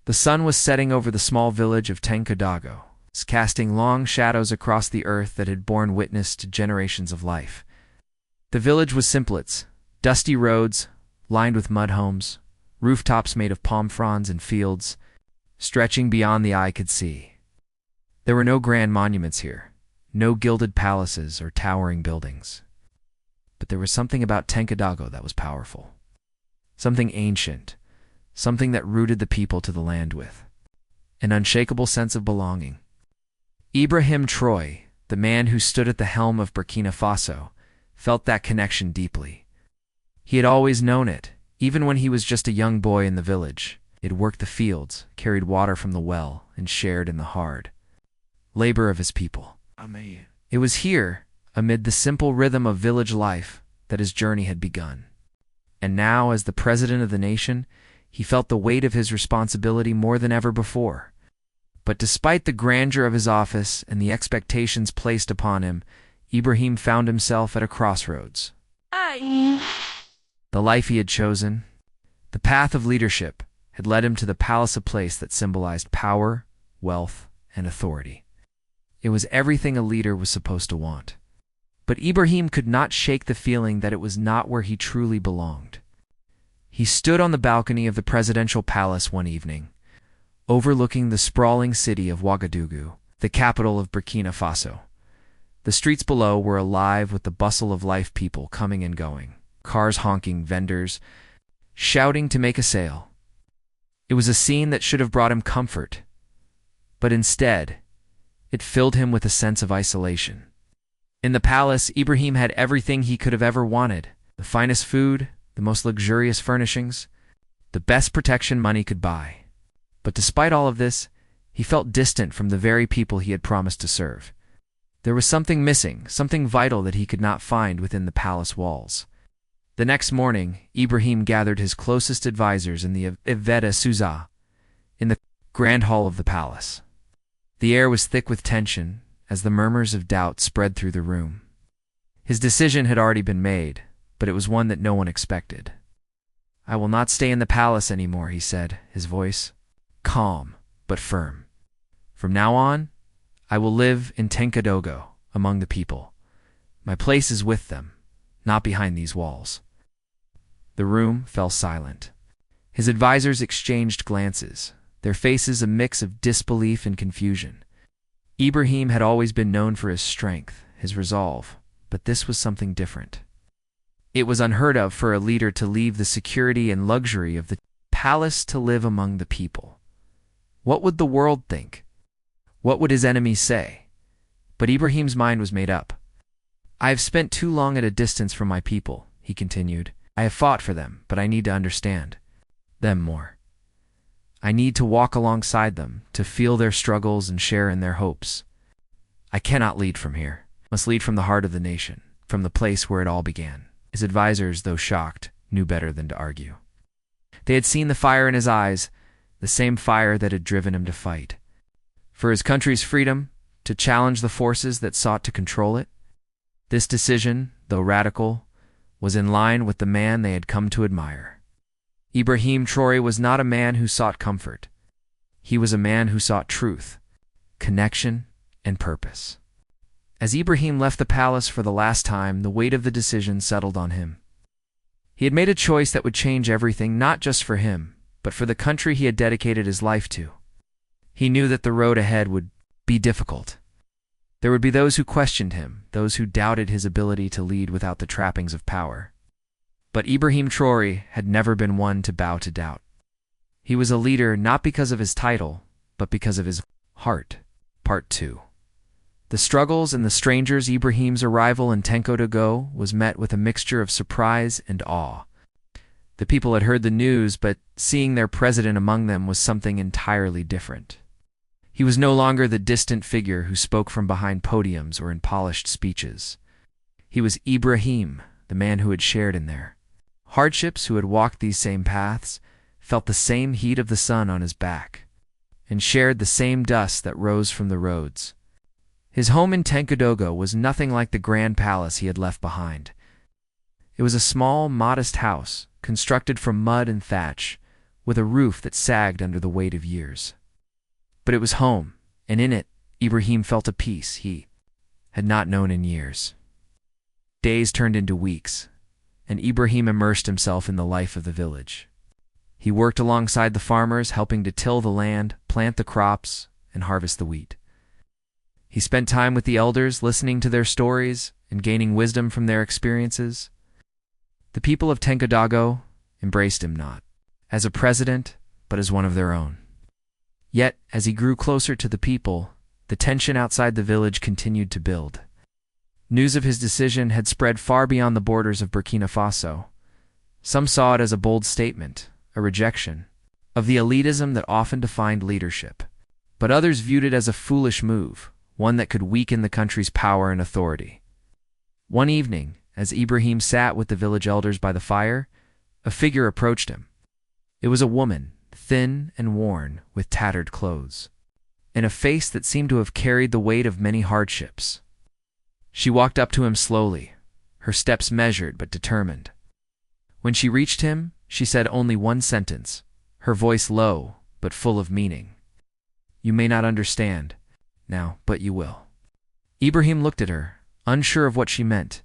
The sun was setting over the small village of Tenkodogo, casting long shadows across the earth that had borne witness to generations of life. The village was simple: its dusty roads, lined with mud homes, rooftops made of palm fronds and fields, stretching beyond the eye could see. There were no grand monuments here, no gilded palaces or towering buildings. But there was something about Tenkodogo that was powerful. Something ancient, something that rooted the people to the land with an unshakable sense of belonging. Ibrahim Traoré, the man who stood at the helm of Burkina Faso, felt that connection deeply. He had always known it, even when he was just a young boy in the village. He had worked the fields, carried water from the well, and shared in the hard labor of his people. It was here, amid the simple rhythm of village life, that his journey had begun. And now, as the president of the nation, he felt the weight of his responsibility more than ever before. But despite the grandeur of his office and the expectations placed upon him, Ibrahim found himself at a crossroads. The life he had chosen, the path of leadership, had led him to the palace, a place that symbolized power, wealth, and authority. It was everything a leader was supposed to want. But Ibrahim could not shake the feeling that it was not where he truly belonged. He stood on the balcony of the presidential palace one evening, overlooking the sprawling city of Ouagadougou, the capital of Burkina Faso. The streets below were alive with the bustle of life, people coming and going, cars honking, vendors shouting to make a sale. It was a scene that should have brought him comfort, but instead, it filled him with a sense of isolation. In the palace, Ibrahim had everything he could have ever wanted: the finest food, the most luxurious furnishings, the best protection money could buy. But despite all of this, he felt distant from the very people he had promised to serve. There was something missing, something vital that he could not find within the palace walls. The next morning, Ibrahim gathered his closest advisors in the Eveda Souza, in the grand hall of the palace. The air was thick with tension, as the murmurs of doubt spread through the room. His decision had already been made, but it was one that no one expected. "I will not stay in the palace anymore," he said, his voice calm but firm. "From now on, I will live in Tenkodogo, among the people. My place is with them, not behind these walls." The room fell silent. His advisors exchanged glances, their faces a mix of disbelief and confusion. Ibrahim had always been known for his strength, his resolve, but this was something different. It was unheard of for a leader to leave the security and luxury of the palace to live among the people. What would the world think? What would his enemies say? But Ibrahim's mind was made up. "I have spent too long at a distance from my people," he continued. "I have fought for them, but I need to understand them more. I need to walk alongside them, to feel their struggles and share in their hopes. I cannot lead from here. I must lead from the heart of the nation, from the place where it all began." His advisors, though shocked, knew better than to argue. They had seen the fire in his eyes, the same fire that had driven him to fight for his country's freedom, to challenge the forces that sought to control it. This decision, though radical, was in line with the man they had come to admire. Ibrahim Traoré was not a man who sought comfort. He was a man who sought truth, connection, and purpose. As Ibrahim left the palace for the last time, the weight of the decision settled on him. He had made a choice that would change everything, not just for him, but for the country he had dedicated his life to. He knew that the road ahead would be difficult. There would be those who questioned him, those who doubted his ability to lead without the trappings of power. But Ibrahim Traoré had never been one to bow to doubt. He was a leader not because of his title, but because of his heart. Part 2. The struggles and the strangers. Ibrahim's arrival in Tenkodogo was met with a mixture of surprise and awe. The people had heard the news, but seeing their president among them was something entirely different. He was no longer the distant figure who spoke from behind podiums or in polished speeches. He was Ibrahim, the man who had shared in their hardships, who had walked these same paths, felt the same heat of the sun on his back, and shared the same dust that rose from the roads. His home in Tenkodogo was nothing like the grand palace he had left behind. It was a small, modest house, constructed from mud and thatch, with a roof that sagged under the weight of years. But it was home, and in it, Ibrahim felt a peace he had not known in years. Days turned into weeks, and Ibrahim immersed himself in the life of the village. He worked alongside the farmers, helping to till the land, plant the crops, and harvest the wheat. He spent time with the elders, listening to their stories and gaining wisdom from their experiences. The people of Tenkodogo embraced him not as a president, but as one of their own. Yet, as he grew closer to the people, the tension outside the village continued to build. News of his decision had spread far beyond the borders of Burkina Faso. Some saw it as a bold statement, a rejection of the elitism that often defined leadership. But others viewed it as a foolish move, one that could weaken the country's power and authority. One evening, as Ibrahim sat with the village elders by the fire, a figure approached him. It was a woman, thin and worn, with tattered clothes, and a face that seemed to have carried the weight of many hardships. She walked up to him slowly, her steps measured but determined. When she reached him, she said only one sentence, her voice low but full of meaning. "You may not understand now, but you will." Ibrahim looked at her, unsure of what she meant,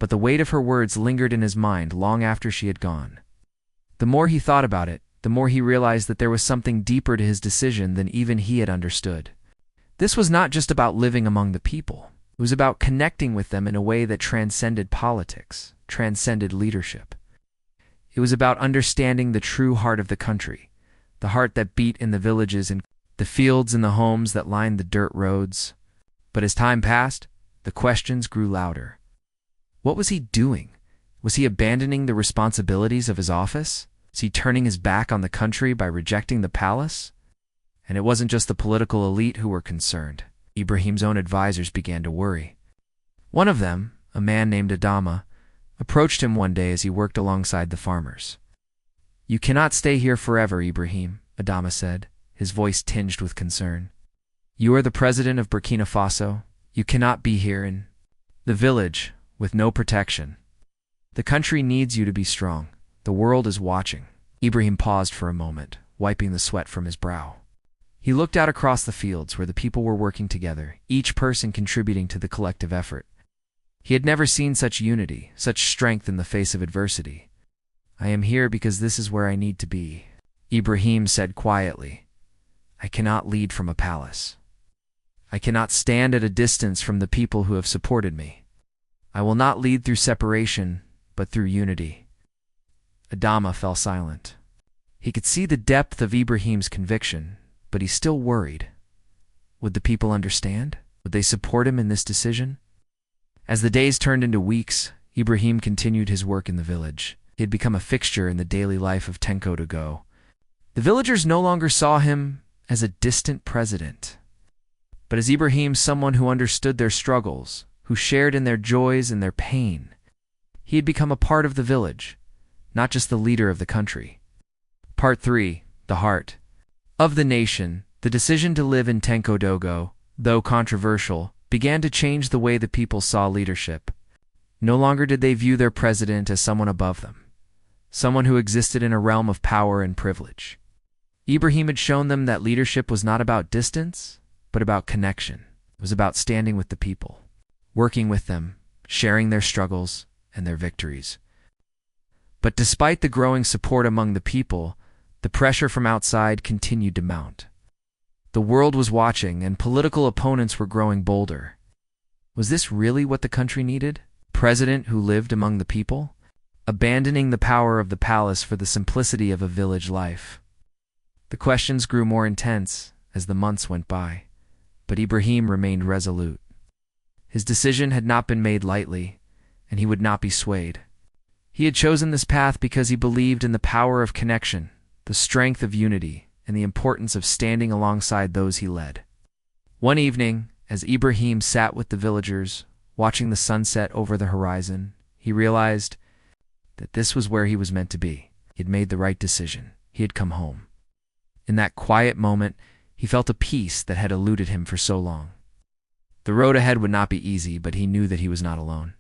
but the weight of her words lingered in his mind long after she had gone. The more he thought about it, the more he realized that there was something deeper to his decision than even he had understood. This was not just about living among the people. It was about connecting with them in a way that transcended politics, transcended leadership. It was about understanding the true heart of the country, the heart that beat in the villages and the fields and the homes that lined the dirt roads. But as time passed, the questions grew louder. What was he doing? Was he abandoning the responsibilities of his office? Was he turning his back on the country by rejecting the palace? And it wasn't just the political elite who were concerned. Ibrahim's own advisors began to worry. One of them, a man named Adama, approached him one day as he worked alongside the farmers. "You cannot stay here forever, Ibrahim," Adama said, his voice tinged with concern. "You are the president of Burkina Faso. You cannot be here in the village with no protection. The country needs you to be strong. The world is watching." Ibrahim paused for a moment, wiping the sweat from his brow. He looked out across the fields where the people were working together, each person contributing to the collective effort. He had never seen such unity, such strength in the face of adversity. "I am here because this is where I need to be," Ibrahim said quietly. "I cannot lead from a palace. I cannot stand at a distance from the people who have supported me. I will not lead through separation, but through unity." Adama fell silent. He could see the depth of Ibrahim's conviction, but he still worried. Would the people understand? Would they support him in this decision? As the days turned into weeks, Ibrahim continued his work in the village. He had become a fixture in the daily life of Tenkodogo. The villagers no longer saw him as a distant president, but as Ibrahim, someone who understood their struggles, who shared in their joys and their pain. He had become a part of the village, not just the leader of the country. Part 3. The Heart of the Nation. The decision to live in Tenkodogo, though controversial, began to change the way the people saw leadership. No longer did they view their president as someone above them, someone who existed in a realm of power and privilege. Ibrahim had shown them that leadership was not about distance, but about connection. It was about standing with the people, working with them, sharing their struggles and their victories. But despite the growing support among the people, the pressure from outside continued to mount. The world was watching, and political opponents were growing bolder. Was this really what the country needed? A president who lived among the people, abandoning the power of the palace for the simplicity of a village life? The questions grew more intense as the months went by, but Ibrahim remained resolute. His decision had not been made lightly, and he would not be swayed. He had chosen this path because he believed in the power of connection, the strength of unity, and the importance of standing alongside those he led. One evening, as Ibrahim sat with the villagers, watching the sunset over the horizon, he realized that this was where he was meant to be. He had made the right decision. He had come home. In that quiet moment, he felt a peace that had eluded him for so long. The road ahead would not be easy, but he knew that he was not alone.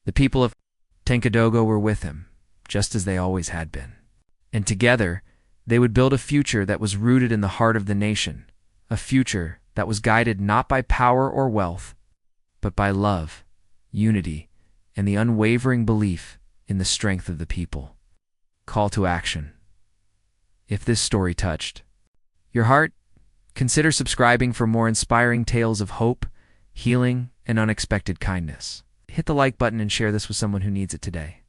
The people of Tenkodogo were with him, just as they always had been. And together, They would build a future that was rooted in the heart of the nation, a future that was guided not by power or wealth, but by love, unity, and the unwavering belief in the strength of the people. Call to action. If this story touched your heart, consider subscribing for more inspiring tales of hope, healing, and unexpected kindness. Hit the like button and share this with someone who needs it today.